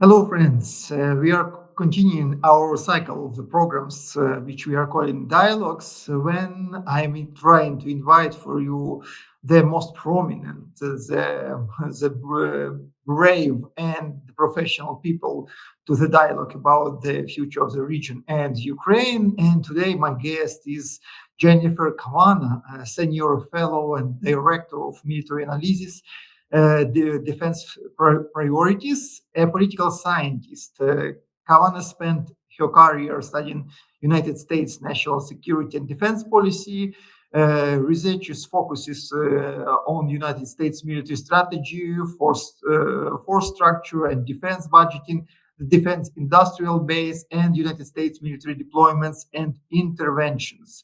Hello, friends. We are continuing our cycle of the programs, which we are calling dialogues, when I'm trying to invite for you the most prominent, brave and professional people to the dialogue about the future of the region and Ukraine. And today, my guest is Jennifer Kavanagh, a senior fellow and director of military analysis the defense priorities, a political scientist. Kavanagh spent her career studying United States national security and defense policy. Research focuses on United States military strategy, force structure, and defense budgeting, the defense industrial base, and United States military deployments and interventions.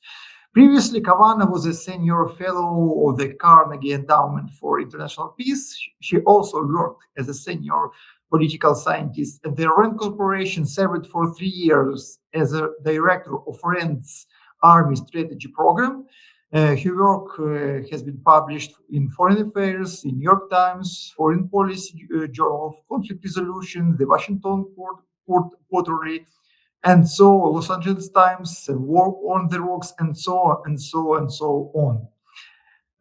Previously, Kavanagh was a senior fellow of the Carnegie Endowment for International Peace. She also worked as a senior political scientist at the Rand Corporation, served for 3 years as a director of Rand's Army Strategy Program. Her work has been published in Foreign Affairs, in New York Times, Foreign Policy, Journal of Conflict Resolution, the Washington Quarterly, and so Los Angeles Times, War on the Rocks, and so on and so on and so on.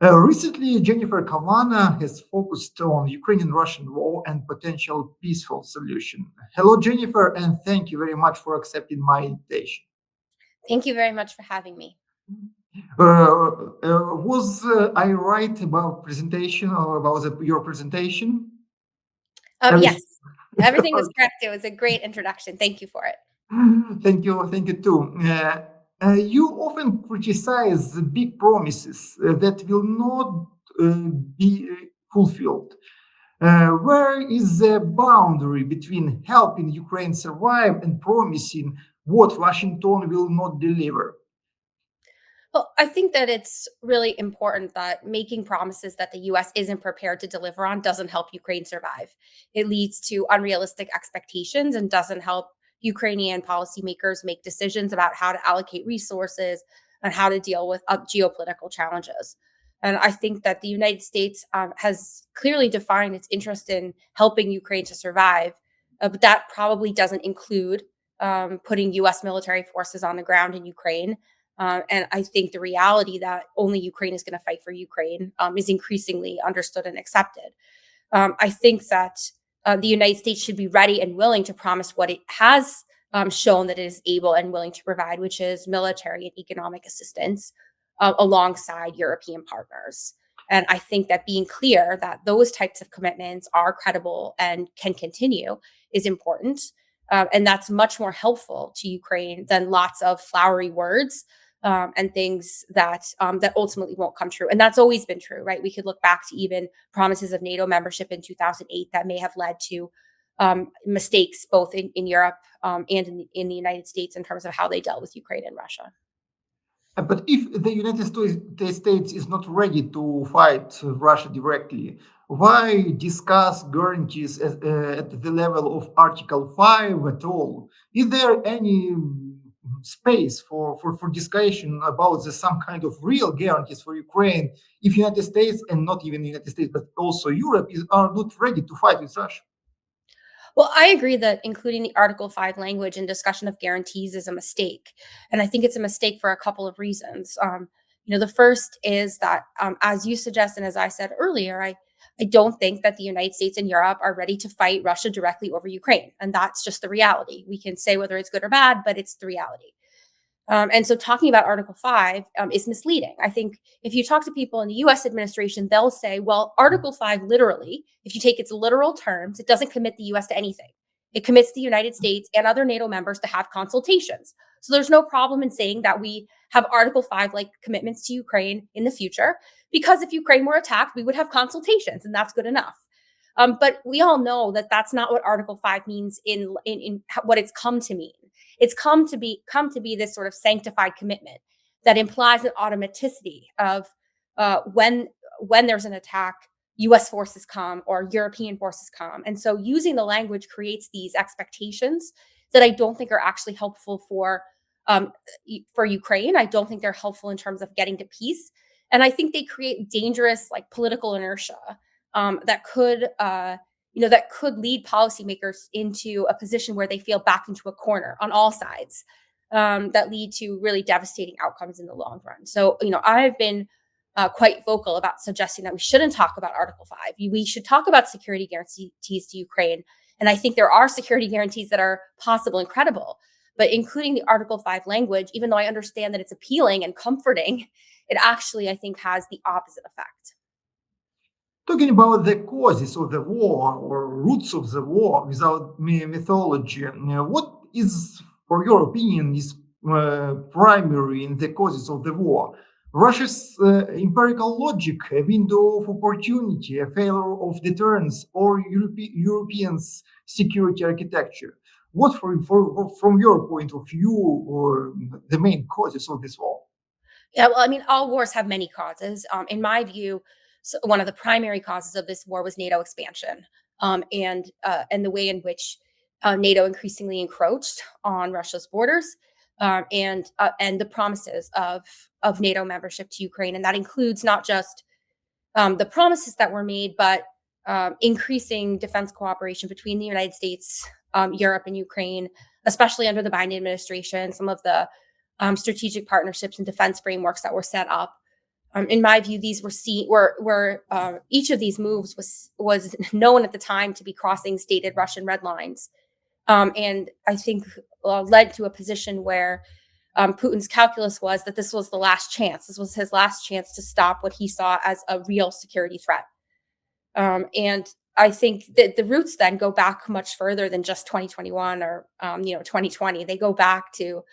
Recently, Jennifer Kavanagh has focused on Ukrainian-Russian war and potential peaceful solution. Hello, Jennifer, and thank you very much for accepting my invitation. Thank you very much for having me. Was I right about presentation or about your presentation? Yes, everything was correct. It was a great introduction. Thank you for it. Thank you too. You often criticize the big promises that will not be fulfilled. Where is the boundary between helping Ukraine survive and promising what Washington will not deliver? Well, I think that it's really important that making promises that the US isn't prepared to deliver on doesn't help Ukraine survive. It leads to unrealistic expectations and doesn't help Ukrainian policymakers make decisions about how to allocate resources and how to deal with geopolitical challenges. And I think that the United States has clearly defined its interest in helping Ukraine to survive, but that probably doesn't include putting US military forces on the ground in Ukraine. And I think the reality that only Ukraine is going to fight for Ukraine is increasingly understood and accepted. I think that the United States should be ready and willing to promise what it has shown that it is able and willing to provide, which is military and economic assistance alongside European partners. And I think that being clear that those types of commitments are credible and can continue is important. And that's much more helpful to Ukraine than lots of flowery words and things that ultimately won't come true. And that's always been true, right? We could look back to even promises of NATO membership in 2008 that may have led to mistakes both in Europe and in the United States in terms of how they dealt with Ukraine and Russia. But if the United States is not ready to fight Russia directly, why discuss guarantees at the level of Article 5 at all? Is there any space for discussion about some kind of real guarantees for Ukraine if United States, and not even the United States, but also Europe, are not ready to fight with Russia? Well, I agree that including the Article 5 language in discussion of guarantees is a mistake. And I think it's a mistake for a couple of reasons. The first is that, as you suggest, and as I said earlier, I don't think that the United States and Europe are ready to fight Russia directly over Ukraine. And that's just the reality. We can say whether it's good or bad, but it's the reality. And so talking about Article 5 is misleading. I think if you talk to people in the US administration, they'll say, well, Article 5 literally, if you take its literal terms, it doesn't commit the US to anything. It commits the United States and other NATO members to have consultations. So there's no problem in saying that we have Article 5 like commitments to Ukraine in the future, because if Ukraine were attacked, we would have consultations, and that's good enough. But we all know that that's not what Article 5 means in what it's come to mean. It's come to be this sort of sanctified commitment that implies an automaticity of when there's an attack, U.S. forces come or European forces come. And so using the language creates these expectations that I don't think are actually helpful for Ukraine. I don't think they're helpful in terms of getting to peace. And I think they create dangerous political inertia that could that could lead policymakers into a position where they feel backed into a corner on all sides, that lead to really devastating outcomes in the long run. So, I've been quite vocal about suggesting that we shouldn't talk about Article 5. We should talk about security guarantees to Ukraine. And I think there are security guarantees that are possible and credible. But including the Article 5 language, even though I understand that it's appealing and comforting, it actually, I think, has the opposite effect. Talking about the causes of the war or roots of the war without mythology, what is, for your opinion, is primary in the causes of the war? Russia's empirical logic, a window of opportunity, a failure of deterrence, or Europeans' security architecture? What, from your point of view, the main causes of this war? Yeah, well, I mean, all wars have many causes. In my view, one of the primary causes of this war was NATO expansion, and the way in which NATO increasingly encroached on Russia's borders, and the promises of NATO membership to Ukraine, and that includes not just the promises that were made, but increasing defense cooperation between the United States, Europe, and Ukraine, especially under the Biden administration. Some of the strategic partnerships and defense frameworks that were set up. In my view, these were each of these moves was known at the time to be crossing stated Russian red lines, and I think led to a position where Putin's calculus was that this was the last chance. This was his last chance to stop what he saw as a real security threat. And I think that the roots then go back much further than just 2021 or 2020. They go back to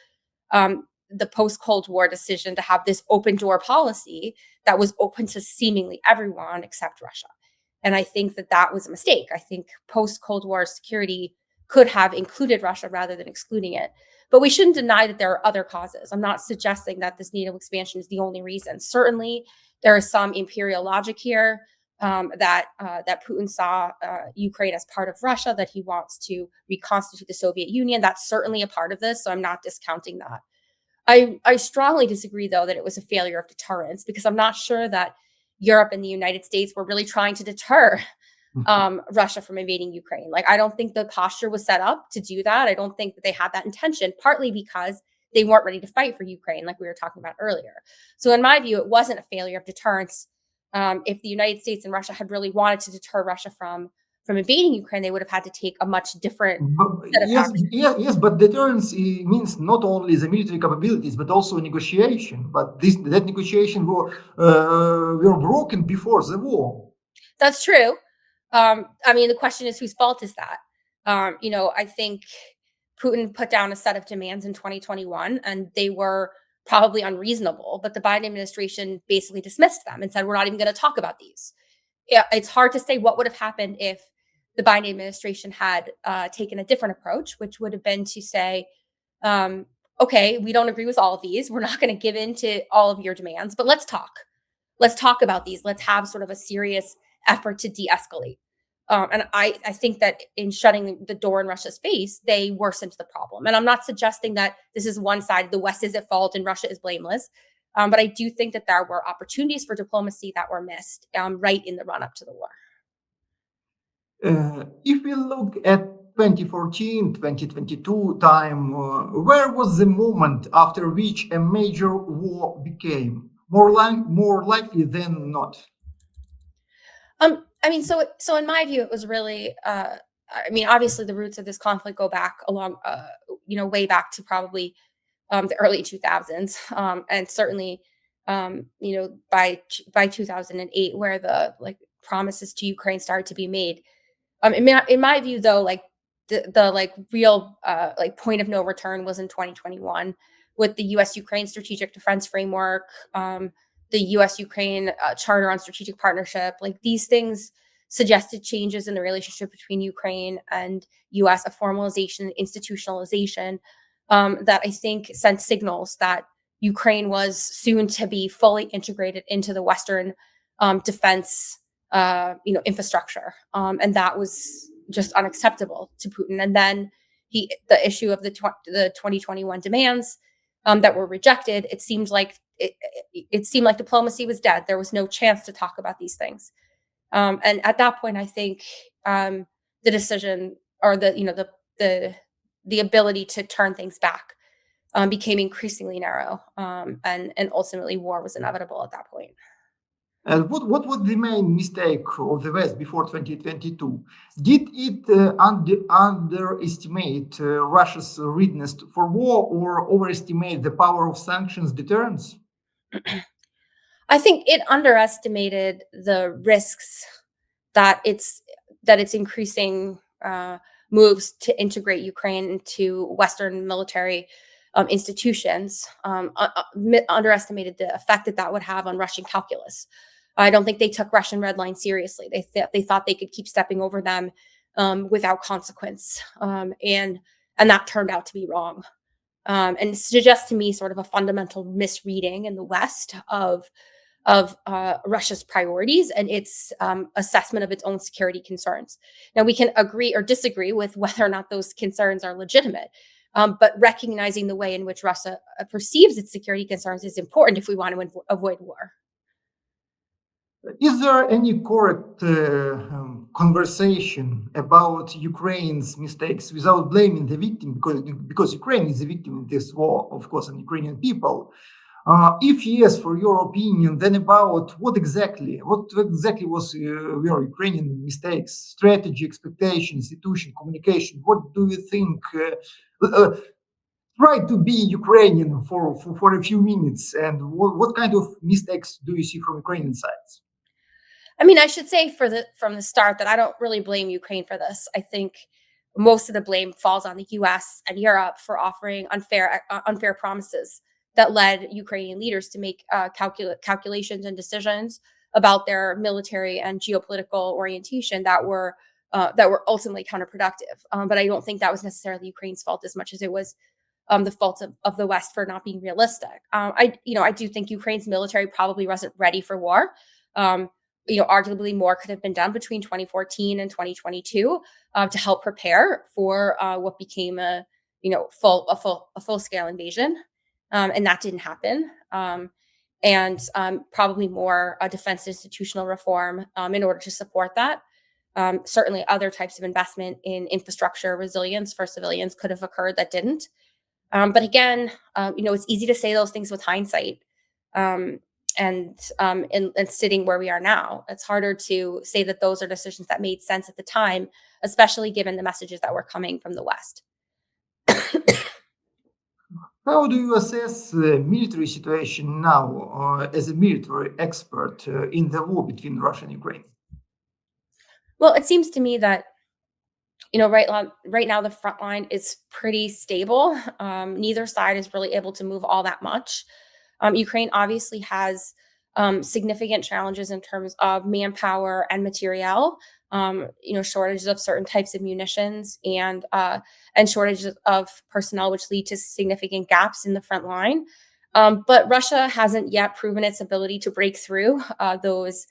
the post-Cold War decision to have this open door policy that was open to seemingly everyone except Russia. And I think that was a mistake. I think post-Cold War security could have included Russia rather than excluding it. But we shouldn't deny that there are other causes. I'm not suggesting that this NATO expansion is the only reason. Certainly, there is some imperial logic here, that Putin saw Ukraine as part of Russia, that he wants to reconstitute the Soviet Union. That's certainly a part of this, so I'm not discounting that. I strongly disagree, though, that it was a failure of deterrence, because I'm not sure that Europe and the United States were really trying to deter Russia from invading Ukraine. Like, I don't think the posture was set up to do that. I don't think that they had that intention, partly because they weren't ready to fight for Ukraine, like we were talking about earlier. So in my view, it wasn't a failure of deterrence. If the United States and Russia had really wanted to deter Russia from invading Ukraine, they would have had to take a much different set of actions. Yes, but deterrence means not only the military capabilities, but also negotiation. But that negotiation were broken before the war. That's true. I mean, the question is, whose fault is that? I think Putin put down a set of demands in 2021, and they were probably unreasonable, but the Biden administration basically dismissed them and said, we're not even going to talk about these. Yeah, it's hard to say what would have happened if the Biden administration had taken a different approach, which would have been to say, okay, we don't agree with all of these. We're not going to give in to all of your demands, but let's talk. Let's talk about these. Let's have sort of a serious effort to de-escalate. And I think that in shutting the door in Russia's face, they worsened the problem. And I'm not suggesting that this is one side, the West is at fault and Russia is blameless. But I do think that there were opportunities for diplomacy that were missed right in the run-up to the war. If we look at 2014, 2022 time, where was the moment after which a major war became more likely than not? I mean, so in my view, it was really, obviously the roots of this conflict go back along, way back to probably the early 2000s, and certainly, by 2008, where the promises to Ukraine started to be made. In my view, though, the real point of no return was in 2021 with the U.S. Ukraine Strategic Defense Framework, the U.S. Ukraine Charter on Strategic Partnership. Like, these things suggested changes in the relationship between Ukraine and U.S., a formalization, institutionalization that I think sent signals that Ukraine was soon to be fully integrated into the Western defense, infrastructure, and that was just unacceptable to Putin. And then the issue of the 2021 demands that were rejected. It seemed like diplomacy was dead. There was no chance to talk about these things. And at that point, I think the decision or the ability to turn things back became increasingly narrow, and ultimately war was inevitable at that point. And what was the main mistake of the West before 2022? Did it underestimate Russia's readiness for war or overestimate the power of sanctions deterrence? I think it underestimated the risks that it's increasing moves to integrate Ukraine into Western military institutions. Underestimated the effect that would have on Russian calculus. I don't think they took Russian red line seriously. They thought they could keep stepping over them without consequence, and that turned out to be wrong. And it suggests to me sort of a fundamental misreading in the West of Russia's priorities and its assessment of its own security concerns. Now, we can agree or disagree with whether or not those concerns are legitimate, but recognizing the way in which Russia perceives its security concerns is important if we want to avoid war. Is there any correct conversation about Ukraine's mistakes without blaming the victim? Because Ukraine is a victim in this war, of course, and Ukrainian people. If yes, for your opinion, then about what exactly was your Ukrainian mistakes, strategy, expectation, institution, communication? What do you think? Try to be Ukrainian for a few minutes, and what kind of mistakes do you see from Ukrainian sides? I mean, I should say from the start that I don't really blame Ukraine for this. I think most of the blame falls on the U.S. and Europe for offering unfair promises that led Ukrainian leaders to make calculations and decisions about their military and geopolitical orientation that were ultimately counterproductive. But I don't think that was necessarily Ukraine's fault as much as it was the fault of the West for not being realistic. I do think Ukraine's military probably wasn't ready for war. Um, Arguably more could have been done between 2014 and 2022 to help prepare for what became a full scale invasion, and that didn't happen. And probably more defense institutional reform in order to support that. Certainly, other types of investment in infrastructure resilience for civilians could have occurred that didn't. But again, it's easy to say those things with hindsight. Um, and sitting where we are now, it's harder to say that those are decisions that made sense at the time, especially given the messages that were coming from the West. How do you assess the military situation now as a military expert in the war between Russia and Ukraine? Well, it seems to me that right now the front line is pretty stable. Neither side is really able to move all that much. Ukraine obviously has significant challenges in terms of manpower and materiel. Shortages of certain types of munitions and shortages of personnel, which lead to significant gaps in the front line. But Russia hasn't yet proven its ability to break through those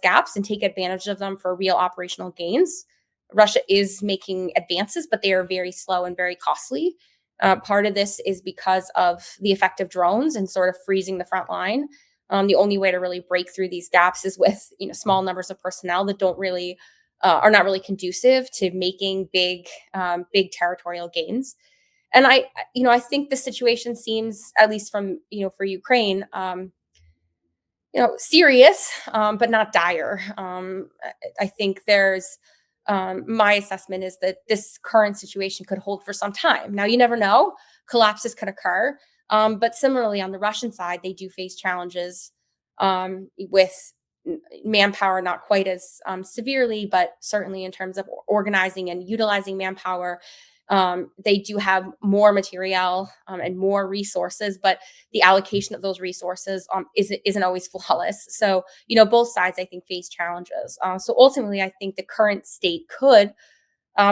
gaps and take advantage of them for real operational gains. Russia is making advances, but they are very slow and very costly. Part of this is because of the effect of drones and sort of freezing the front line. The only way to really break through these gaps is with small numbers of personnel that don't really are not really conducive to making big territorial gains. And I think the situation seems, at least from for Ukraine, serious, but not dire. I think there's my assessment is that this current situation could hold for some time. Now, you never know; collapses could occur. But similarly, on the Russian side, they do face challenges with manpower, not quite as severely, but certainly in terms of organizing and utilizing manpower. They do have more material and more resources, but the allocation of those resources isn't always flawless. So, both sides, I think, face challenges. So ultimately, I think the current state could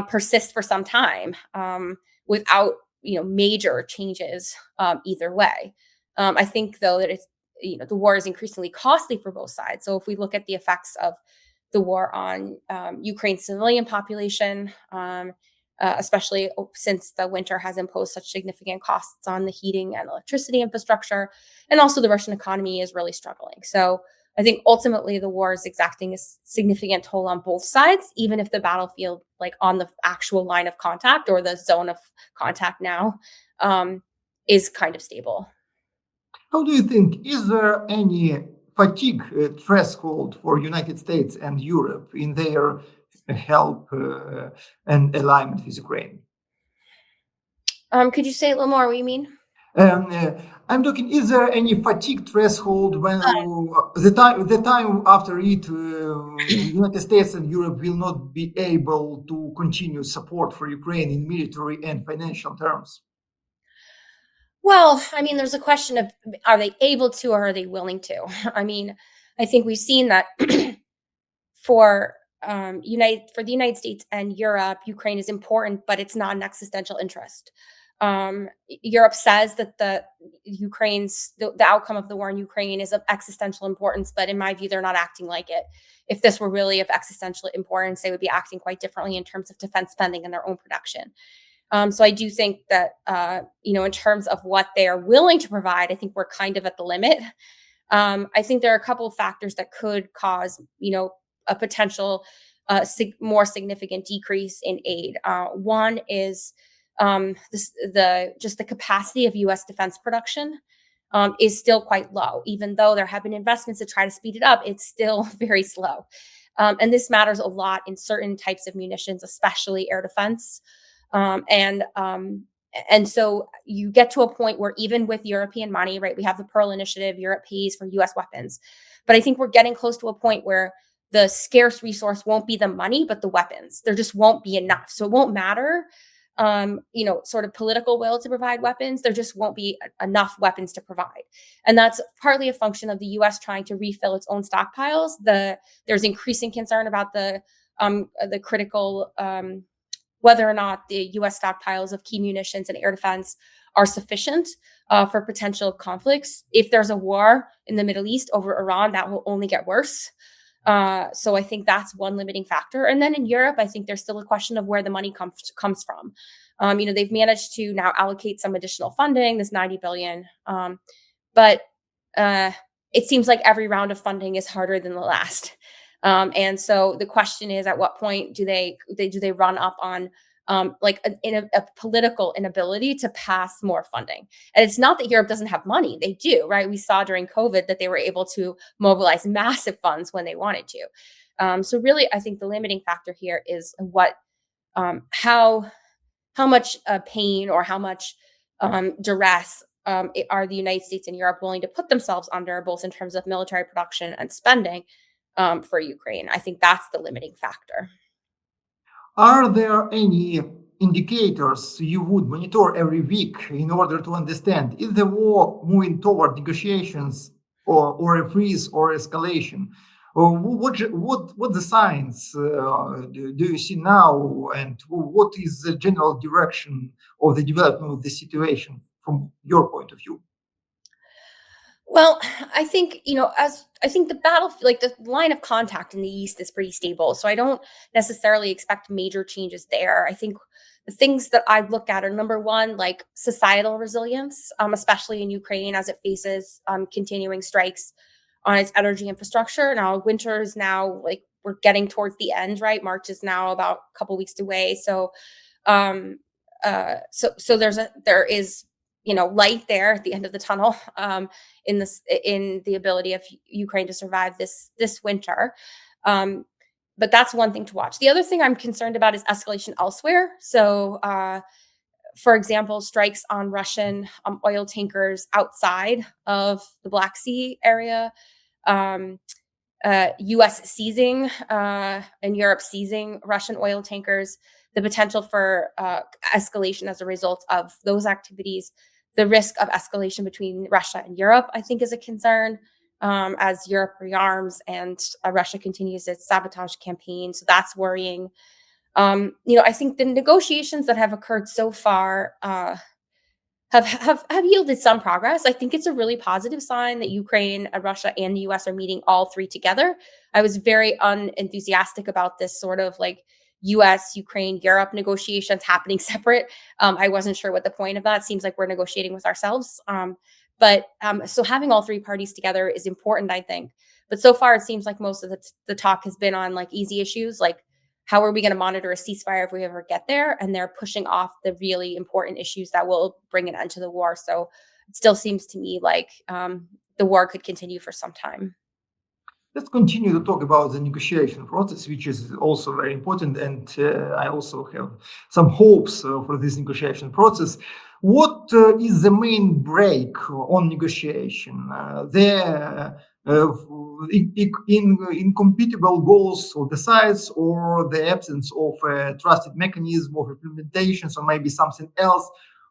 persist for some time without major changes either way. I think though that it's the war is increasingly costly for both sides. So if we look at the effects of the war on Ukraine's civilian population, especially since the winter has imposed such significant costs on the heating and electricity infrastructure, and also the Russian economy is really struggling. So I think ultimately the war is exacting a significant toll on both sides, even if the battlefield, like on the actual line of contact or the zone of contact now, is kind of stable. How do you think, is there any fatigue threshold for United States and Europe in their help and alignment with Ukraine? Could you say a little more what you mean? Um, uh, I'm talking. Is there any fatigue threshold when the time after it, United States and Europe will not be able to continue support for Ukraine in military and financial terms? Well, I mean, there's a question of are they able to or are they willing to? I mean, I think we've seen that for for the United States and Europe, Ukraine is important, but it's not an existential interest. Europe says that the outcome of the war in Ukraine is of existential importance, but in my view, they're not acting like it. If this were really of existential importance, they would be acting quite differently in terms of defense spending and their own production. So I do think that in terms of what they are willing to provide, I think we're kind of at the limit. I think there are a couple of factors that could cause a potential more significant decrease in aid. One is the capacity of U.S. defense production is still quite low, even though there have been investments to try to speed it up. It's still very slow, and this matters a lot in certain types of munitions, especially air defense. And so you get to a point where even with European money, right, we have the Pearl Initiative, Europe pays for US weapons. But I think we're getting close to a point where the scarce resource won't be the money, but the weapons. There just won't be enough. So it won't matter, sort of political will to provide weapons. There just won't be enough weapons to provide. And that's partly a function of the US trying to refill its own stockpiles. There's increasing concern about the critical whether or not the U.S. stockpiles of key munitions and air defense are sufficient for potential conflicts. If there's a war in the Middle East over Iran, that will only get worse. So I think that's one limiting factor. And then in Europe, I think there's still a question of where the money comes from. They've managed to now allocate some additional funding, this 90 billion. But it seems like every round of funding is harder than the last. And so the question is, at what point do they run up on a political inability to pass more funding? And it's not that Europe doesn't have money; they do, right? We saw during COVID that they were able to mobilize massive funds when they wanted to. So really, I think the limiting factor here is how much pain or how much duress are the United States and Europe willing to put themselves under, both in terms of military production and spending, for Ukraine. I think that's the limiting factor. Are there any indicators you would monitor every week in order to understand is the war moving toward negotiations or a freeze or escalation? Or what the signs do you see now, and what is the general direction of the development of the situation from your point of view? Well, I think, as I think the battlefield, like the line of contact in the East is pretty stable. So I don't necessarily expect major changes there. I think the things that I look at are, number one, like societal resilience, especially in Ukraine as it faces continuing strikes on its energy infrastructure. Now, winter is now, like, we're getting towards the end, right? March is now about a couple weeks away. So, um, so there is light there at the end of the tunnel, in the ability of Ukraine to survive this winter. But that's one thing to watch. The other thing I'm concerned about is escalation elsewhere. So, for example, strikes on Russian oil tankers outside of the Black Sea area, U.S. seizing and Europe seizing Russian oil tankers, the potential for escalation as a result of those activities, the risk of escalation between Russia and Europe, I think, is a concern, as Europe rearms and Russia continues its sabotage campaign. So that's worrying. I think the negotiations that have occurred so far have yielded some progress. I think it's a really positive sign that Ukraine, Russia, and the US are meeting all three together. I was very unenthusiastic about this sort of like US, Ukraine, Europe negotiations happening separate. I wasn't sure what the point of that. Seems like we're negotiating with ourselves. So having all three parties together is important, I think. But so far, it seems like most of the talk has been on like easy issues, like how are we going to monitor a ceasefire if we ever get there? And they're pushing off the really important issues that will bring an end to the war. So it still seems to me like the war could continue for some time. Let's continue to talk about the negotiation process, which is also very important. And I also have some hopes for this negotiation process. What is the main break on negotiation? Incompatible goals of the sides, or the absence of a trusted mechanism of implementation, or maybe something else?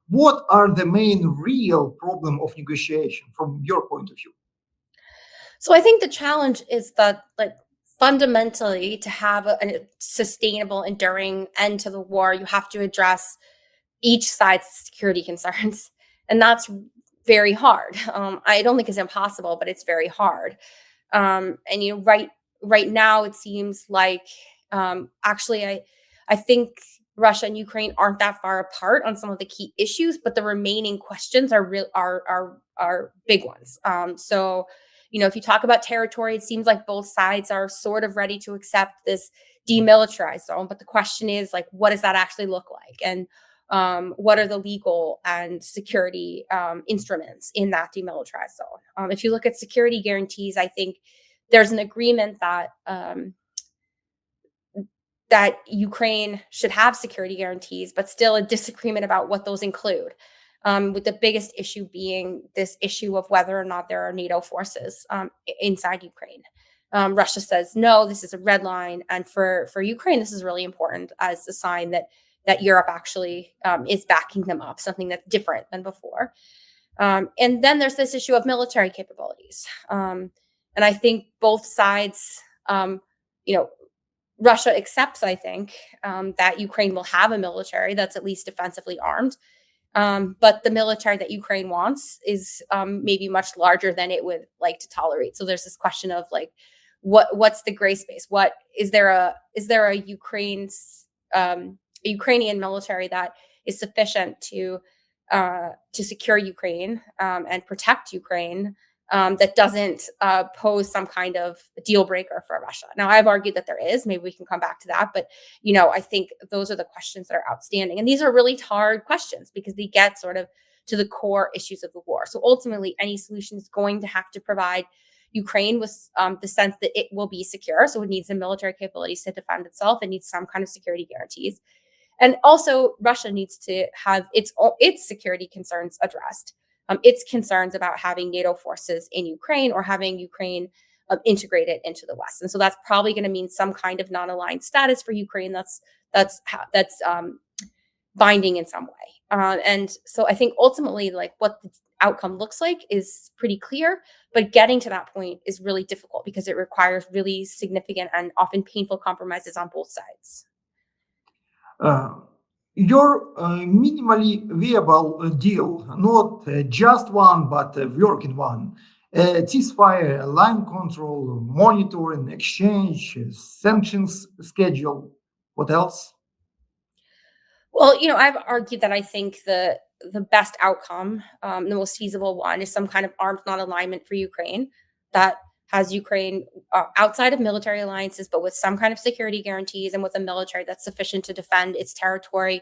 What are the main real problem of negotiation from your point of view? So I think the challenge is that, like, fundamentally, to have a sustainable, enduring end to the war, you have to address each side's security concerns, and that's very hard. I don't think it's impossible, but it's very hard. And right now, it seems like actually, I think Russia and Ukraine aren't that far apart on some of the key issues, but the remaining questions are real are big ones. So, if you talk about territory, it seems like both sides are sort of ready to accept this demilitarized zone. But the question is, like, what does that actually look like? And what are the legal and security instruments in that demilitarized zone? If you look at security guarantees, I think there's an agreement that Ukraine should have security guarantees, but still a disagreement about what those include. With the biggest issue being this issue of whether or not there are NATO forces inside Ukraine. Russia says no, this is a red line, and for Ukraine, this is really important as a sign that Europe actually is backing them up, something that's different than before. And then there's this issue of military capabilities, and I think both sides, you know, Russia accepts, I think, that Ukraine will have a military that's at least defensively armed. But the military that Ukraine wants is maybe much larger than it would like to tolerate. So there's this question of like, what's the gray space? What is there a Ukrainian military that is sufficient to secure Ukraine and protect Ukraine, that doesn't pose some kind of deal breaker for Russia? Now, I've argued that there is. Maybe we can come back to that. But, I think those are the questions that are outstanding. And these are really hard questions because they get sort of to the core issues of the war. So ultimately, any solution is going to have to provide Ukraine with the sense that it will be secure. So it needs the military capabilities to defend itself. It needs some kind of security guarantees. And also, Russia needs to have its security concerns addressed. Its concerns about having NATO forces in Ukraine or having Ukraine integrated into the West, and so that's probably going to mean some kind of non-aligned status for Ukraine. That's binding in some way. And so I think ultimately, like, what the outcome looks like is pretty clear, but getting to that point is really difficult because it requires really significant and often painful compromises on both sides. Uh, your minimally viable deal, not just one, but a working one. Ceasefire, line control, monitoring, exchange, sanctions schedule. What else? Well, I've argued that I think the best outcome, the most feasible one, is some kind of armed non-alignment for Ukraine that has Ukraine outside of military alliances, but with some kind of security guarantees and with a military that's sufficient to defend its territory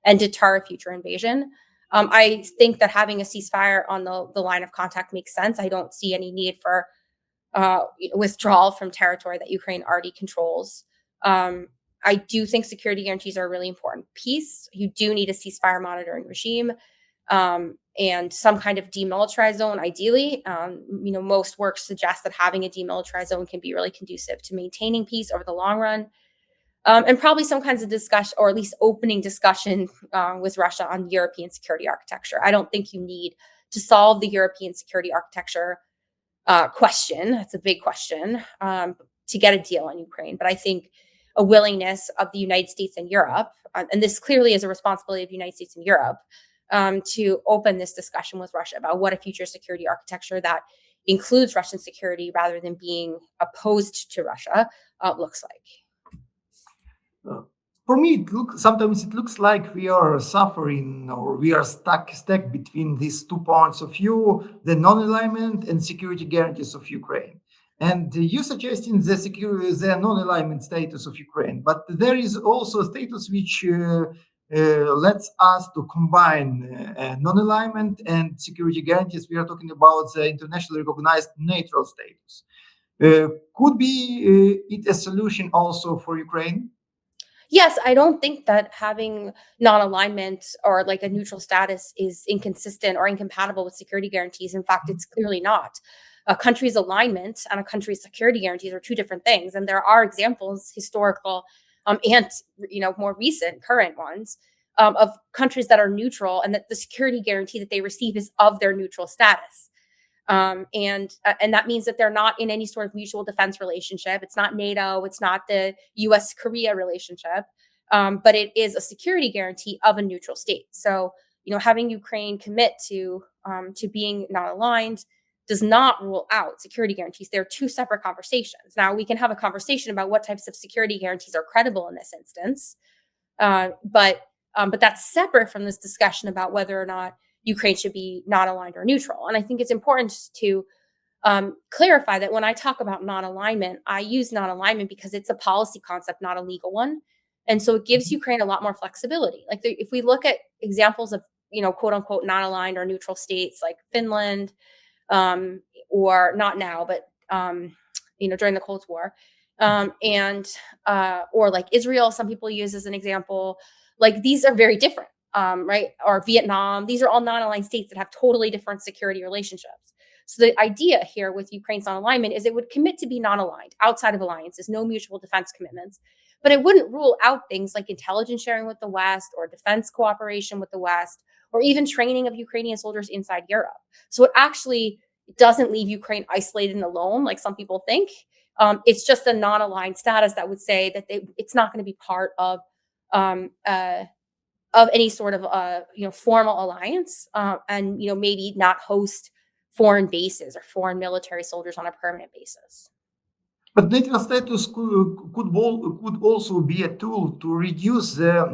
and deter a future invasion. I think that having a ceasefire on the line of contact makes sense. I don't see any need for withdrawal from territory that Ukraine already controls. I do think security guarantees are a really important piece. You do need a ceasefire monitoring regime and some kind of demilitarized zone, ideally. Most work suggests that having a demilitarized zone can be really conducive to maintaining peace over the long run. And probably some kinds of discussion, or at least opening discussion with Russia on European security architecture. I don't think you need to solve the European security architecture question. That's a big question to get a deal on Ukraine. But I think a willingness of the United States and Europe, and this clearly is a responsibility of the United States and Europe, to open this discussion with Russia about what a future security architecture that includes Russian security rather than being opposed to Russia looks like. For me, sometimes it looks like we are suffering, or we are stuck between these 2 points of view: the non-alignment and security guarantees of Ukraine. And you suggesting the non-alignment status of Ukraine, but there is also a status which lets us to combine non-alignment and security guarantees. We are talking about the internationally recognized neutral status. Could be it a solution also for Ukraine? Yes, I don't think that having non-alignment or like a neutral status is inconsistent or incompatible with security guarantees. In fact, it's clearly not. A country's alignment and a country's security guarantees are two different things, and there are examples, historical and more recent, current ones, of countries that are neutral and that the security guarantee that they receive is of their neutral status. And that means that they're not in any sort of mutual defense relationship. It's not NATO. It's not the U.S. Korea relationship, but it is a security guarantee of a neutral state. So having Ukraine commit to being not aligned does not rule out security guarantees. They're two separate conversations. Now we can have a conversation about what types of security guarantees are credible in this instance, but that's separate from this discussion about whether or not Ukraine should be not aligned or neutral. And I think it's important to clarify that when I talk about non-alignment, I use non-alignment because it's a policy concept, not a legal one. And so it gives Ukraine a lot more flexibility. Like if we look at examples of, quote unquote, non-aligned or neutral states like Finland, or not now, but, during the Cold War, and or like Israel, some people use as an example, like these are very different. Right? Or Vietnam. These are all non-aligned states that have totally different security relationships. So the idea here with Ukraine's non-alignment is it would commit to be non-aligned outside of alliances, no mutual defense commitments, but it wouldn't rule out things like intelligence sharing with the West or defense cooperation with the West, or even training of Ukrainian soldiers inside Europe. So it actually doesn't leave Ukraine isolated and alone, like some people think. It's just a non-aligned status that would say that it's not going to be part um, uh, of any sort of formal alliance, and maybe not host foreign bases or foreign military soldiers on a permanent basis. But neutral status could also be a tool to reduce the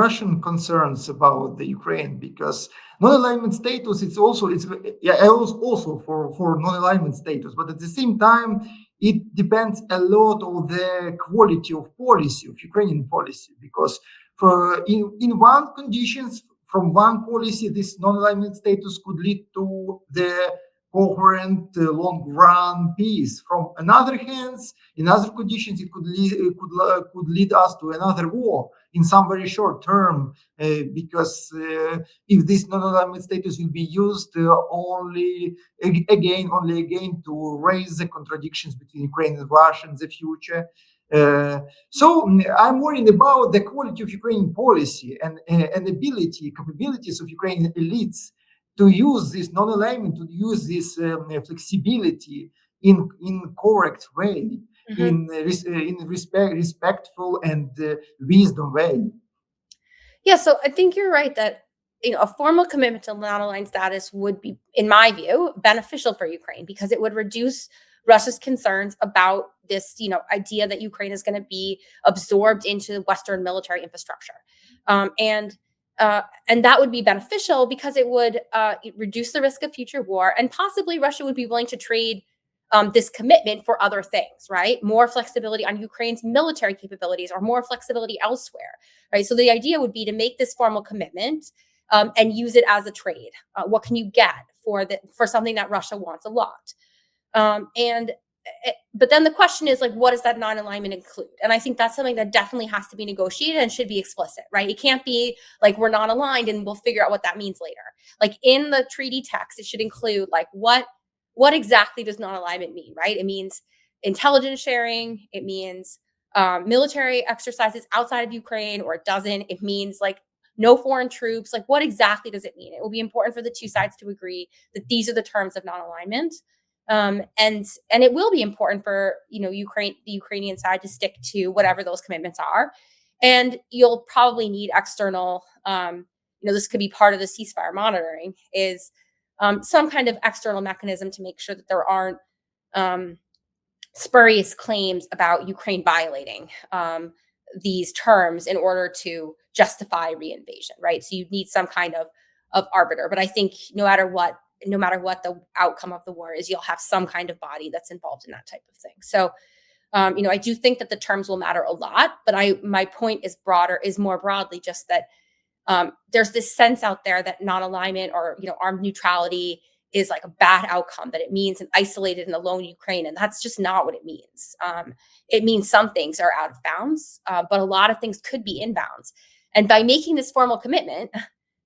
Russian concerns about the Ukraine, because non-alignment status also for non-alignment status, but at the same time it depends a lot on the quality of policy of Ukrainian policy, because in one conditions from one policy this non-alignment status could lead to the coherent long-run peace. From another hands, in other conditions, it could lead us to another war in some very short term, because if this non-alignment status will be used only again to raise the contradictions between Ukraine and Russia in the future. So I'm worried about the quality of Ukrainian policy and capabilities of Ukrainian elites to use this non-alignment, to use this flexibility in correct way, Mm-hmm. in respectful and wisdom way. Yeah, so I think you're right that a formal commitment to non-aligned status would be, in my view, beneficial for Ukraine because it would reduce Russia's concerns about this, idea that Ukraine is going to be absorbed into Western military infrastructure, and that would be beneficial because it would reduce the risk of future war, and possibly Russia would be willing to trade this commitment for other things, right? More flexibility on Ukraine's military capabilities or more flexibility elsewhere, right? So the idea would be to make this formal commitment and use it as a trade. What can you get for something that Russia wants a lot? But then the question is, like, what does that non-alignment include? And I think that's something that definitely has to be negotiated and should be explicit, right? It can't be like we're not aligned and we'll figure out what that means later. Like in the treaty text, it should include like what exactly does non-alignment mean, right? It means intelligence sharing. It means military exercises outside of Ukraine, or it doesn't. It means like no foreign troops. Like what exactly does it mean? It will be important for the two sides to agree that these are the terms of non-alignment. And it will be important for the Ukrainian side to stick to whatever those commitments are, and you'll probably need external. This could be part of the ceasefire monitoring is some kind of external mechanism to make sure that there aren't spurious claims about Ukraine violating these terms in order to justify reinvasion, right? So you need some kind of arbiter. But I think no matter what no matter what the outcome of the war is, you'll have some kind of body that's involved in that type of thing. So, I do think that the terms will matter a lot, but my point is broader, is more broadly just that there's this sense out there that non-alignment or armed neutrality is like a bad outcome, that it means an isolated and alone Ukraine, and that's just not what it means. It means some things are out of bounds, but a lot of things could be in bounds. And by making this formal commitment,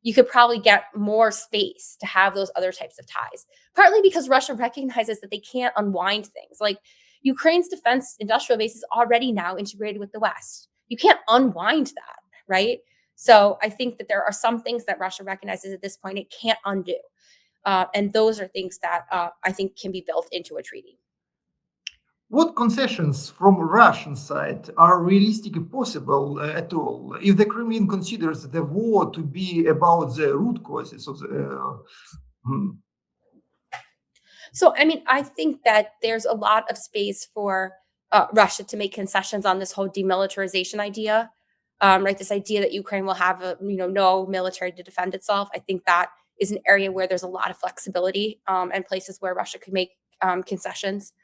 you could probably get more space to have those other types of ties. Partly because Russia recognizes that they can't unwind things. Like Ukraine's defense industrial base is already now integrated with the West. You can't unwind that, right? So I think that there are some things that Russia recognizes at this point it can't undo. And those are things that I think can be built into a treaty. What concessions from Russian side are realistically possible at all if the Kremlin considers the war to be about the root causes of the? So, I mean, I think that there's a lot of space for Russia to make concessions on this whole demilitarization idea, right? This idea that Ukraine will have no military to defend itself. I think that is an area where there's a lot of flexibility and places where Russia could make concessions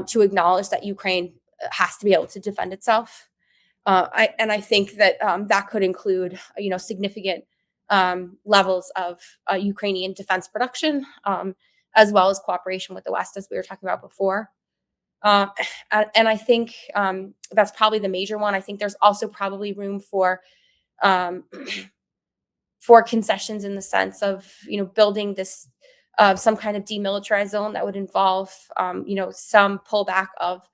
to acknowledge that Ukraine has to be able to defend itself. I think that that could include, significant levels of Ukrainian defense production, as well as cooperation with the West, as we were talking about before. And I think that's probably the major one. I think there's also probably room for concessions in the sense of, building this some kind of demilitarized zone that would involve, some pullback of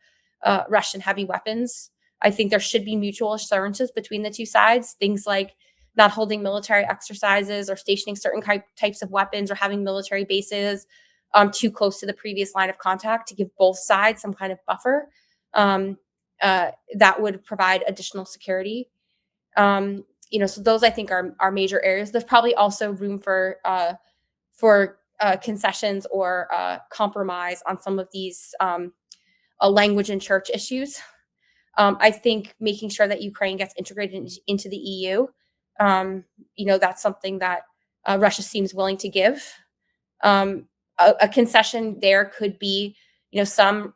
Russian heavy weapons. I think there should be mutual assurances between the two sides. Things like not holding military exercises or stationing certain types of weapons or having military bases too close to the previous line of contact to give both sides some kind of buffer that would provide additional security. So those I think are major areas. There's probably also room for concessions or compromise on some of these language and church issues. I think making sure that Ukraine gets integrated into the EU, that's something that Russia seems willing to give. A concession there could be, some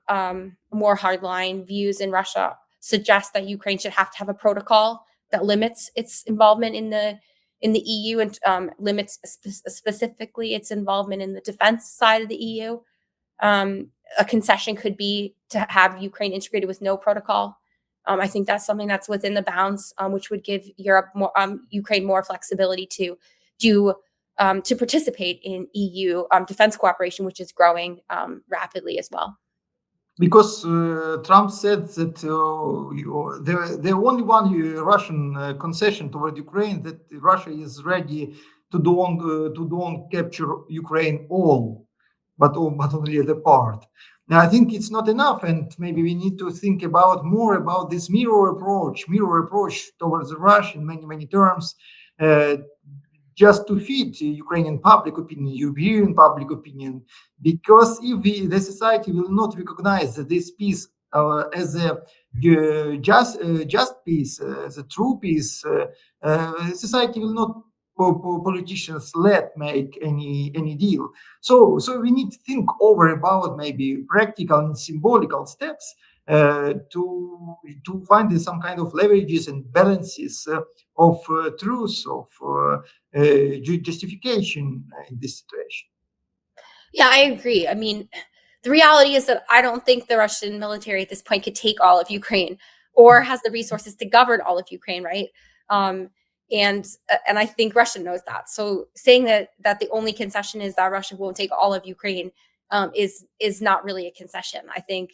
more hardline views in Russia suggest that Ukraine should have to have a protocol that limits its involvement in the EU and limits specifically its involvement in the defense side of the EU. A concession could be to have Ukraine integrated with no protocol. I think that's something that's within the bounds, which would give Ukraine more flexibility to participate in EU defense cooperation, which is growing rapidly as well. Because Trump said that the only one Russian concession toward Ukraine, that Russia is ready to don't capture Ukraine all, but only the part. Now, I think it's not enough, and maybe we need to think more about this mirror approach towards Russia in many terms, just to feed Ukrainian public opinion, European public opinion. Because if the society will not recognize this peace as a just peace, as a true peace, society will not politicians let make any deal. So we need to think over about maybe practical and symbolical steps to find some kind of leverages and balances of truth, of justification in this situation. Yeah, I agree. I mean, the reality is that I don't think the Russian military at this point could take all of Ukraine or has the resources to govern all of Ukraine, right? And I think Russia knows that. So saying that the only concession is that Russia won't take all of Ukraine is not really a concession. I think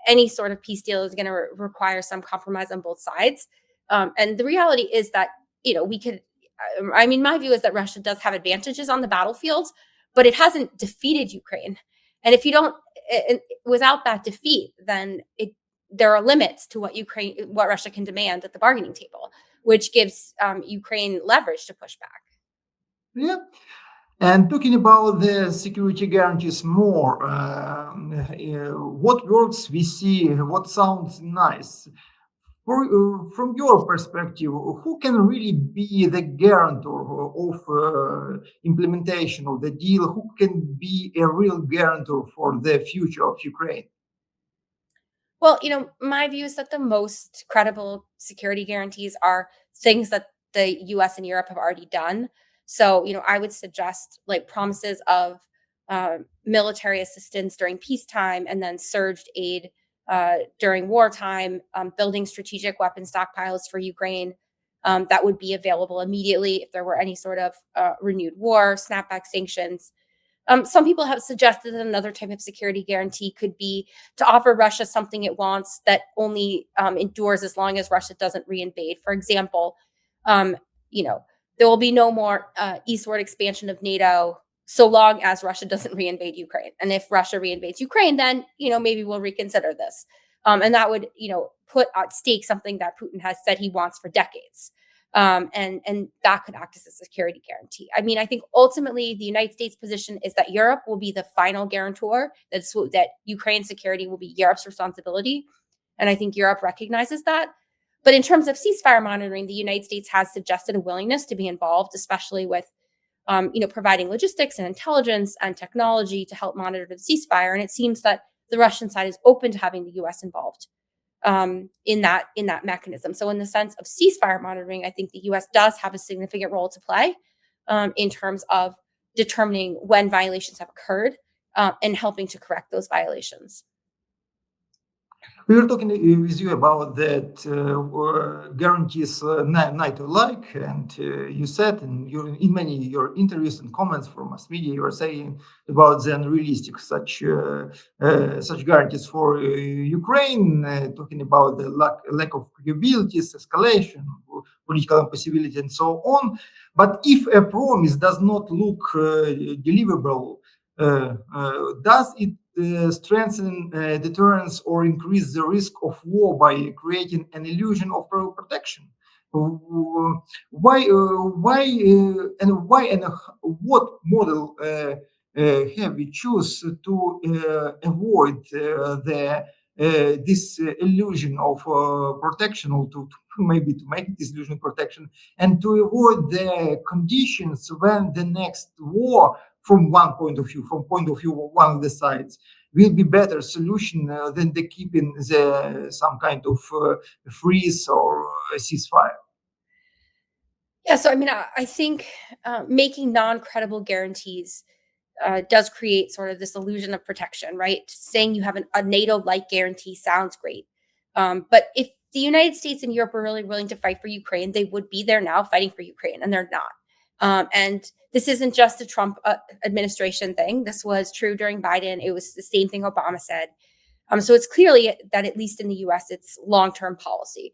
any sort of peace deal is going to require some compromise on both sides. And the reality is that we could. I mean, my view is that Russia does have advantages on the battlefield, but it hasn't defeated Ukraine. And if you don't, without that defeat, then there are limits to what Russia can demand at the bargaining table, which gives Ukraine leverage to push back. Yeah. And talking about the security guarantees more, what works we see, what sounds nice. From your perspective, who can really be the guarantor of implementation of the deal? Who can be a real guarantor for the future of Ukraine? Well, my view is that the most credible security guarantees are things that the US and Europe have already done. So, I would suggest like promises of military assistance during peacetime and then surged aid during wartime, building strategic weapon stockpiles for Ukraine that would be available immediately if there were any sort of renewed war, snapback sanctions. Some people have suggested that another type of security guarantee could be to offer Russia something it wants that only endures as long as Russia doesn't reinvade. For example, um, you know, there will be no more eastward expansion of NATO so long as Russia doesn't reinvade Ukraine. And if Russia reinvades Ukraine, then maybe we'll reconsider this. And that would put at stake something that Putin has said he wants for decades. And that could act as a security guarantee. I mean, I think ultimately the United States position is that Europe will be the final guarantor. That Ukraine security will be Europe's responsibility, and I think Europe recognizes that. But in terms of ceasefire monitoring, the United States has suggested a willingness to be involved, especially with providing logistics and intelligence and technology to help monitor the ceasefire. And it seems that the Russian side is open to having the U.S. involved in that mechanism. So in the sense of ceasefire monitoring, I think the U.S. does have a significant role to play in terms of determining when violations have occurred and helping to correct those violations. We were talking with you about that guarantees NATO like, and you said in many your interviews and comments from mass media, you were saying about the unrealistic such guarantees for Ukraine, talking about the lack of capabilities, escalation, political impossibility, and so on. But if a promise does not look deliverable, does it strengthen deterrence or increase the risk of war by creating an illusion of protection? Why and what model have we choose to avoid the this illusion of protection, or to maybe to make this illusion of protection, and to avoid the conditions when the next war, from one point of view, from point of view of one of the sides, will be better solution than the keeping the some kind of freeze or ceasefire. Yeah, so I mean, I think making non-credible guarantees does create sort of this illusion of protection, right? Saying you have a NATO-like guarantee sounds great, but if the United States and Europe were really willing to fight for Ukraine, they would be there now fighting for Ukraine, and they're not. And this isn't just a Trump administration thing. This was true during Biden. It was the same thing Obama said. So it's clearly that at least in the U.S., it's long-term policy.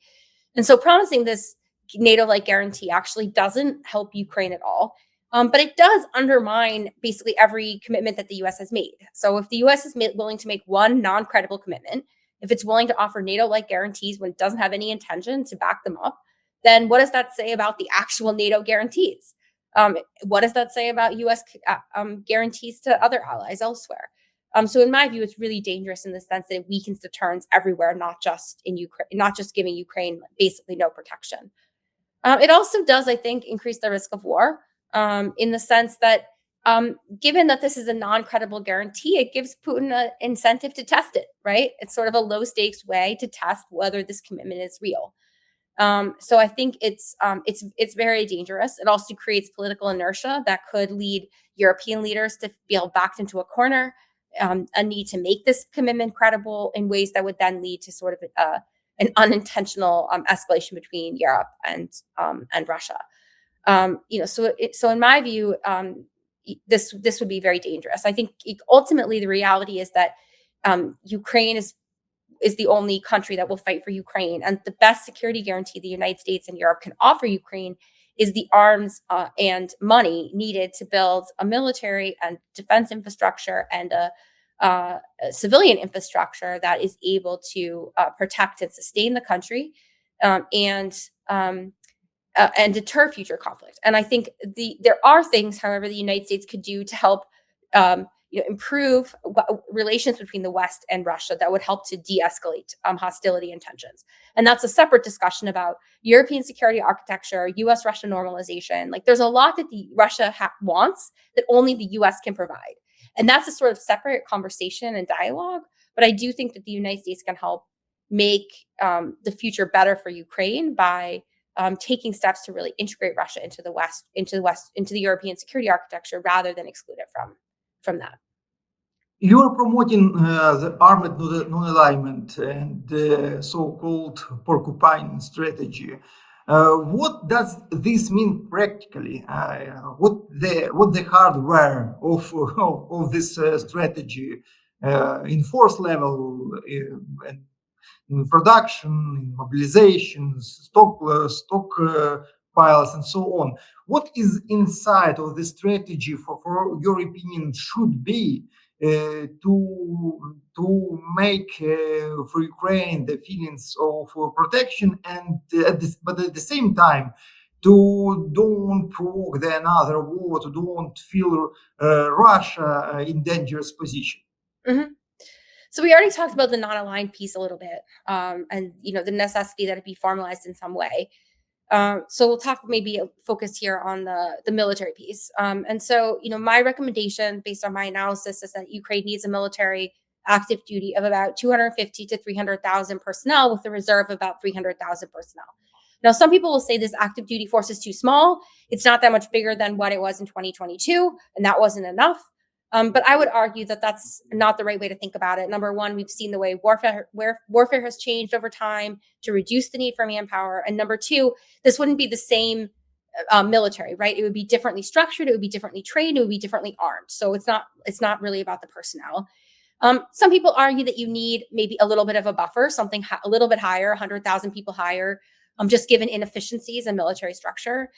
And so promising this NATO-like guarantee actually doesn't help Ukraine at all. But it does undermine basically every commitment that the U.S. has made. So if the U.S. is willing to make one non-credible commitment, if it's willing to offer NATO-like guarantees when it doesn't have any intention to back them up, then what does that say about the actual NATO guarantees? What does that say about U.S. Guarantees to other allies elsewhere? So in my view, it's really dangerous in the sense that it weakens deterrence everywhere, not just in Ukraine, not just giving Ukraine basically no protection. It also does, I think, increase the risk of war in the sense that given that this is a non-credible guarantee, it gives Putin an incentive to test it, right? It's sort of a low-stakes way to test whether this commitment is real. So I think it's very dangerous. It also creates political inertia that could lead European leaders to feel backed into a corner, a need to make this commitment credible in ways that would then lead to sort of an unintentional escalation between Europe and Russia. So in my view, this would be very dangerous. I think ultimately the reality is that Ukraine is the only country that will fight for Ukraine, and the best security guarantee the United States and Europe can offer Ukraine is the arms and money needed to build a military and defense infrastructure and a civilian infrastructure that is able to protect and sustain the country and deter future conflict. And I think there are things, however, the United States could do to help improve relations between the West and Russia that would help to de-escalate hostility and tensions. And that's a separate discussion about European security architecture, U.S.-Russia normalization. Like there's a lot that Russia wants that only the U.S. can provide. And that's a sort of separate conversation and dialogue. But I do think that the United States can help make the future better for Ukraine by taking steps to really integrate Russia into the European security architecture rather than exclude it from that. You are promoting the armed non-alignment and the so-called Porcupine strategy. What does this mean practically? What the hardware of this strategy in force level and in production, in mobilizations, stock piles, and so on? What is inside of the strategy for your opinion should be to make for Ukraine the feelings of protection, and but at the same time to don't provoke another war, to don't feel Russia in dangerous position? Mm-hmm. So we already talked about the non-aligned piece a little bit, and the necessity that it be formalized in some way. So we'll talk maybe focus here on the military piece. And so, my recommendation based on my analysis is that Ukraine needs a military active duty of about 250 to 300,000 personnel with a reserve of about 300,000 personnel. Now, some people will say this active duty force is too small. It's not that much bigger than what it was in 2022, and that wasn't enough. But I would argue that that's not the right way to think about it. Number one, we've seen the way warfare has changed over time to reduce the need for manpower. And number two, this wouldn't be the same military, right? It would be differently structured. It would be differently trained. It would be differently armed. So it's not really about the personnel. Some people argue that you need maybe a little bit of a buffer, something a little bit higher, 100,000 people higher, just given inefficiencies in military structure.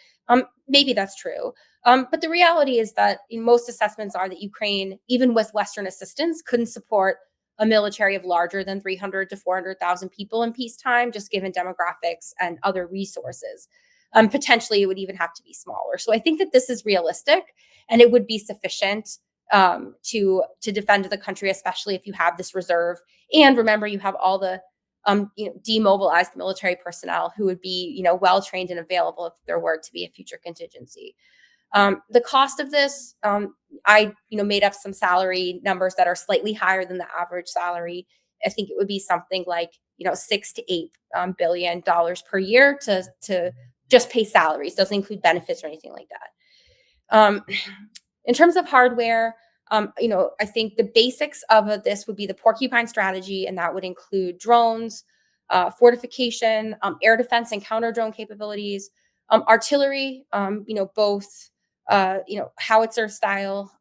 Maybe that's true. But the reality is that most assessments are that Ukraine, even with Western assistance, couldn't support a military of larger than 300 to 400,000 people in peacetime, just given demographics and other resources. Potentially, it would even have to be smaller. So I think that this is realistic, and it would be sufficient to defend the country, especially if you have this reserve. And remember, you have all the demobilized military personnel who would be well trained and available if there were to be a future contingency. The cost of this, I made up some salary numbers that are slightly higher than the average salary. I think it would be something like $6 to $8 billion per year to just pay salaries. Doesn't include benefits or anything like that. In terms of hardware, I think the basics of this would be the Porcupine strategy, and that would include drones, fortification, air defense and counter drone capabilities, artillery, both howitzer style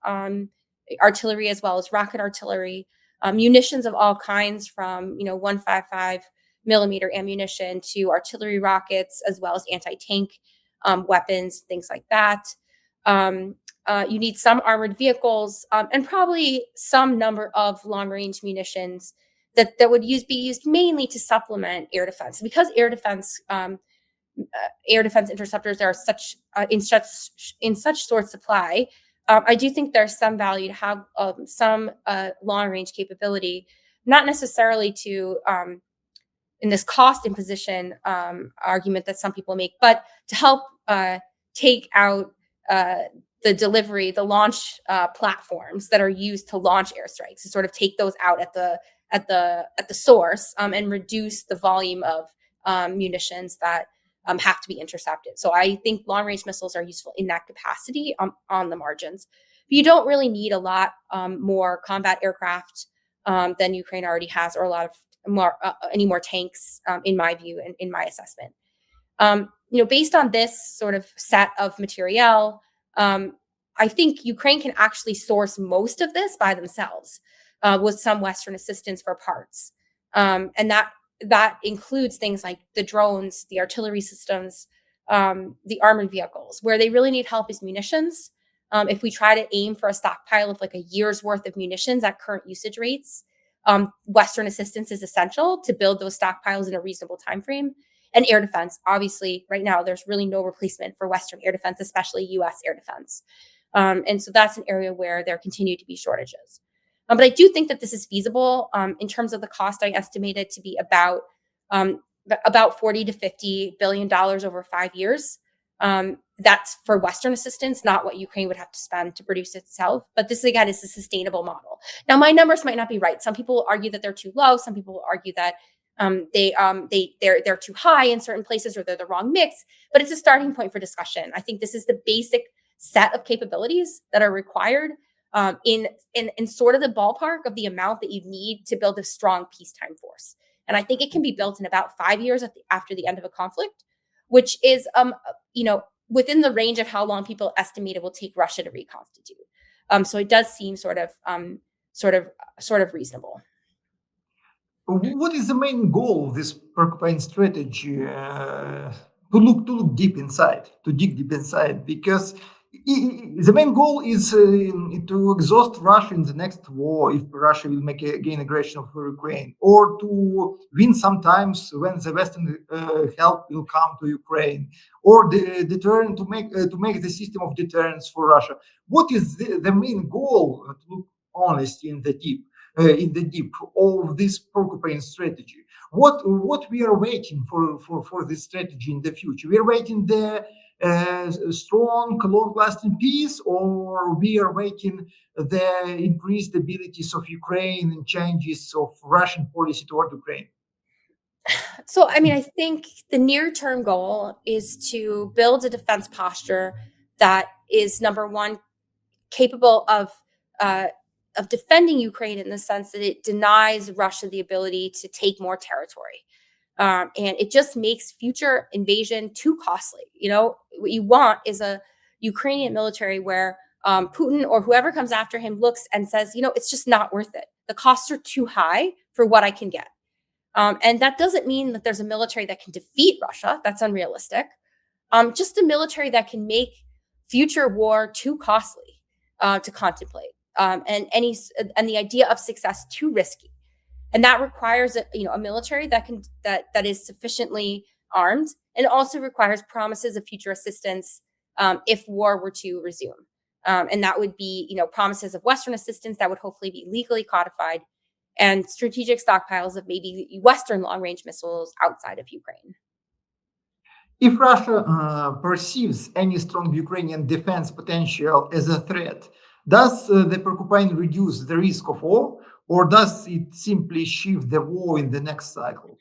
artillery as well as rocket artillery, munitions of all kinds from 155 millimeter ammunition to artillery rockets, as well as anti-tank weapons, things like that. You need some armored vehicles and probably some number of long-range munitions that would be used mainly to supplement air defense, because air defense interceptors are in such short supply. I do think there's some value to have some long-range capability, not necessarily to in this cost imposition argument that some people make, but to help take out the launch platforms that are used to launch airstrikes, to sort of take those out at the source and reduce the volume of munitions that have to be intercepted. So I think long-range missiles are useful in that capacity on the margins. But you don't really need a lot more combat aircraft than Ukraine already has, or a lot of any more tanks, in my view and in my assessment. Based on this sort of set of materiel, I think Ukraine can actually source most of this by themselves with some Western assistance for parts. And that includes things like the drones, the artillery systems, the armored vehicles. Where they really need help is munitions. If we try to aim for a stockpile of like a year's worth of munitions at current usage rates, Western assistance is essential to build those stockpiles in a reasonable time frame. And air defense, obviously, right now, there's really no replacement for Western air defense, especially U.S. air defense. And so that's an area where there continue to be shortages. But I do think that this is feasible. In terms of the cost, I estimate it to be um, about 40 to 50 billion dollars over 5 years. That's for Western assistance, not what Ukraine would have to spend to produce itself. But this again is a sustainable model. Now, my numbers might not be right. Some people argue that they're too low. Some people argue that they're too high in certain places, or they're the wrong mix. But it's a starting point for discussion. I think this is the basic set of capabilities that are required in sort of the ballpark of the amount that you need to build a strong peacetime force. And I think it can be built in about 5 years after the end of a conflict, which is within the range of how long people estimate it will take Russia to reconstitute. So it does seem sort of reasonable. What is the main goal of this Porcupine strategy? To look deep inside, to dig deep inside, because the main goal is to exhaust Russia in the next war if Russia will make again aggression of Ukraine, or to win sometimes when the Western help will come to Ukraine, or the deterrent to make the system of deterrence for Russia. What is the main goal? To look honestly in the deep of this Porcupine strategy. What we are waiting for this strategy in the future? We are waiting the strong, long-lasting peace, or we are waiting the increased abilities of Ukraine and changes of Russian policy toward Ukraine? So, I mean, I think the near-term goal is to build a defense posture that is, number one, capable of defending Ukraine in the sense that it denies Russia the ability to take more territory. And it just makes future invasion too costly. What you want is a Ukrainian military where Putin or whoever comes after him looks and says, it's just not worth it. The costs are too high for what I can get. And that doesn't mean that there's a military that can defeat Russia. That's unrealistic. Just a military that can make future war too costly to contemplate, and the idea of success too risky. And that requires a military that is sufficiently armed, and also requires promises of future assistance if war were to resume. And that would be promises of Western assistance that would hopefully be legally codified, and strategic stockpiles of maybe Western long-range missiles outside of Ukraine. If Russia perceives any strong Ukrainian defense potential as a threat, does the Porcupine reduce the risk of war, or does it simply shift the war in the next cycle?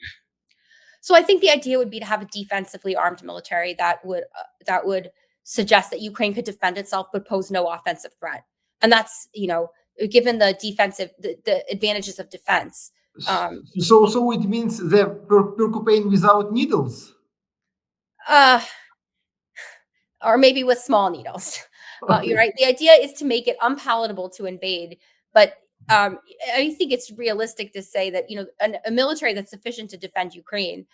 So I think the idea would be to have a defensively armed military that would suggest that Ukraine could defend itself but pose no offensive threat. And that's, given the advantages of defense. So it means the Porcupine without needles? Or maybe with small needles. You're right. The idea is to make it unpalatable to invade, but I think it's realistic to say that a military that's sufficient to defend Ukraine,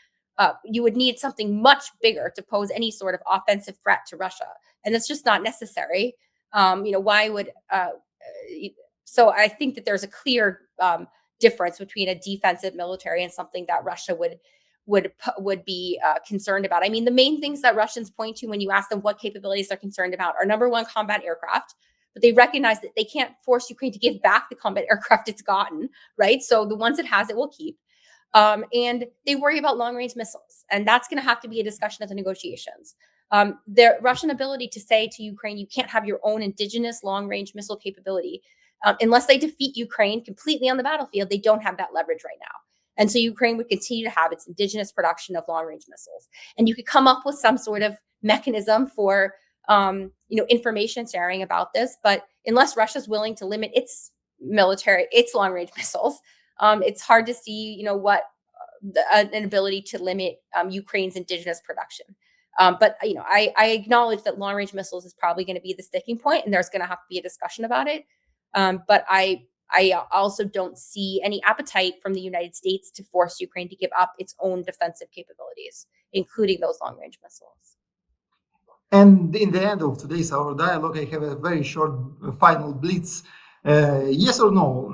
you would need something much bigger to pose any sort of offensive threat to Russia, and that's just not necessary. Why would? So I think that there's a clear difference between a defensive military and something that Russia would be concerned about. I mean, the main things that Russians point to when you ask them what capabilities they're concerned about are, number one, combat aircraft. But they recognize that they can't force Ukraine to give back the combat aircraft it's gotten, right? So the ones it has, it will keep. And they worry about long-range missiles. And that's going to have to be a discussion at the negotiations. The Russian ability to say to Ukraine, you can't have your own indigenous long-range missile capability. Unless they defeat Ukraine completely on the battlefield, they don't have that leverage right now. And so Ukraine would continue to have its indigenous production of long-range missiles. And you could come up with some sort of mechanism for information sharing about this. But unless Russia's willing to limit its long-range missiles, it's hard to see, an ability to limit Ukraine's indigenous production. But I acknowledge that long-range missiles is probably going to be the sticking point, and there's going to have to be a discussion about it. But I also don't see any appetite from the United States to force Ukraine to give up its own defensive capabilities, including those long-range missiles. And in the end of today's our dialogue, I have a very short final blitz. Yes or no?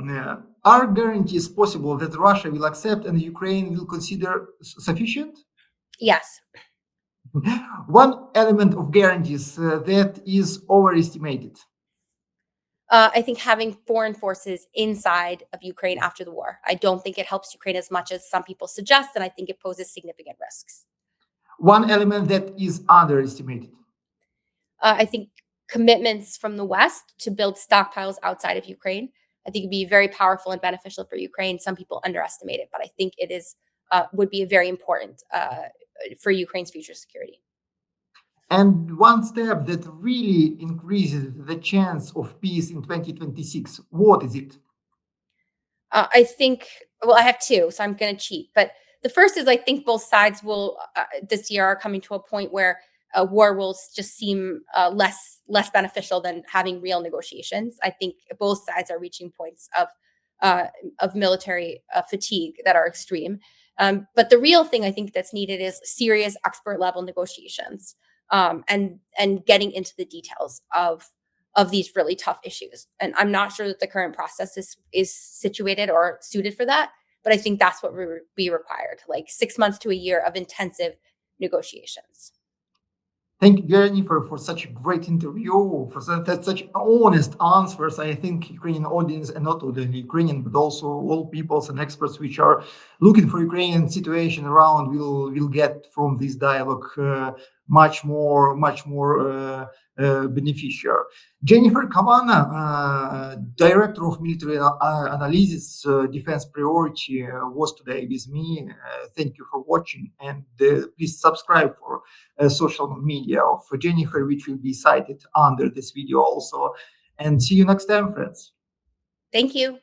Are guarantees possible that Russia will accept and Ukraine will consider sufficient? Yes. One element of guarantees that is overestimated. I think having foreign forces inside of Ukraine after the war. I don't think it helps Ukraine as much as some people suggest, and I think it poses significant risks. One element that is underestimated. I think commitments from the West to build stockpiles outside of Ukraine, I think it'd be very powerful and beneficial for Ukraine. Some people underestimate it, but I think it is would be very important for Ukraine's future security. And one step that really increases the chance of peace in 2026, what is it? I think, well, I have two, so I'm going to cheat. But the first is I think both sides will this year are coming to a point where war will just seem less beneficial than having real negotiations. I think both sides are reaching points uh, of military fatigue that are extreme. But the real thing I think that's needed is serious expert level negotiations, and getting into the details of these really tough issues. And I'm not sure that the current process is situated or suited for that, but I think that's what would be required, like 6 months to a year of intensive negotiations. Thank you, Jennifer, for such a great interview, for such honest answers. I think Ukrainian audience, and not only Ukrainian, but also all peoples and experts which are looking for Ukrainian situation around will get from this dialogue much more beneficial. Jennifer Kavanagh, director of military analysis, defense priority, was today with me. Thank you for watching, and please subscribe for social media of Jennifer, which will be cited under this video also. And see you next time, friends. Thank you.